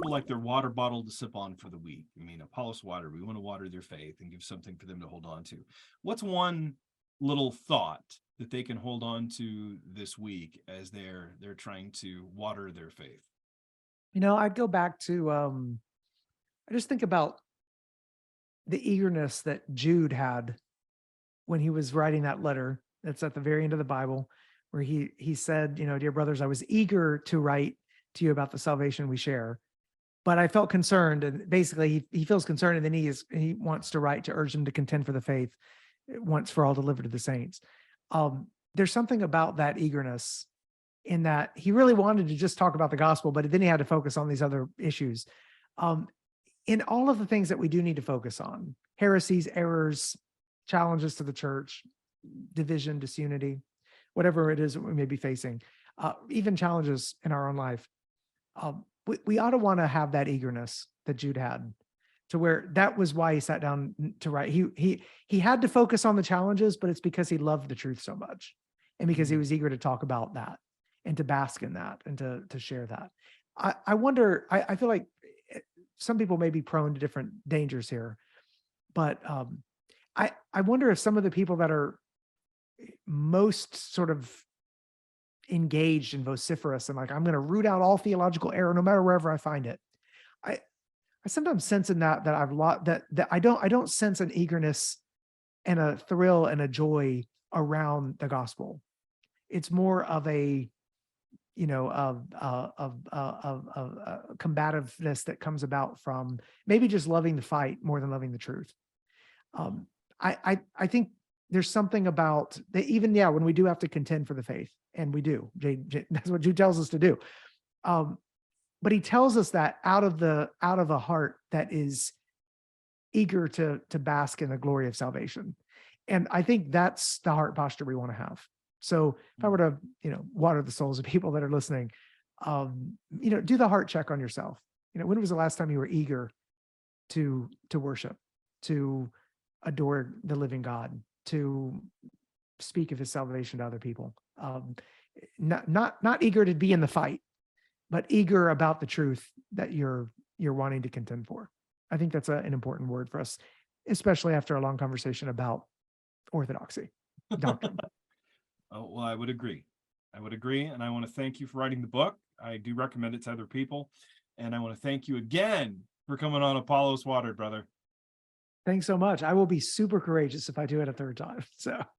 people like their water bottle to sip on for the week. I mean, Apollos water, we want to water their faith and give something for them to hold on to. What's one little thought that they can hold on to this week as they're trying to water their faith? I'd go back to, I just think about the eagerness that Jude had when he was writing that letter. That's at the very end of the Bible, where he said, dear brothers, I was eager to write to you about the salvation we share, but I felt concerned. And basically he feels concerned, and then he wants to write to urge them to contend for the faith once for all delivered to the saints. There's something about that eagerness, in that he really wanted to just talk about the gospel, but then he had to focus on these other issues. In all of the things that we do need to focus on, heresies, errors, challenges to the church, division, disunity, whatever it is that we may be facing, even challenges in our own life, we ought to want to have that eagerness that Jude had, to where that was why he sat down to write. He had to focus on the challenges, but it's because he loved the truth so much, and because he was eager to talk about that and to bask in that and to share that. I wonder, I feel like some people may be prone to different dangers here, but I wonder if some of the people that are most sort of engaged and vociferous and like, I'm going to root out all theological error no matter wherever I find it. I sometimes sense in that I've that I don't sense an eagerness and a thrill and a joy around the gospel. It's more of a, combativeness that comes about from maybe just loving the fight more than loving the truth. I think there's something about that, even, when we do have to contend for the faith, and we do, that's what Jude tells us to do. But he tells us that out of a heart that is eager to bask in the glory of salvation. And I think that's the heart posture we want to have. So if I were to, water the souls of people that are listening, do the heart check on yourself. When was the last time you were eager to worship, to adore the living God, to speak of his salvation to other people? Not eager to be in the fight, but eager about the truth that you're wanting to contend for. I think that's an important word for us, especially after a long conversation about orthodoxy doctrine. Oh, well, I would agree. And I want to thank you for writing the book. I do recommend it to other people. And I want to thank you again for coming on Apollos Watered, brother. Thanks so much. I will be super courageous if I do it a third time. So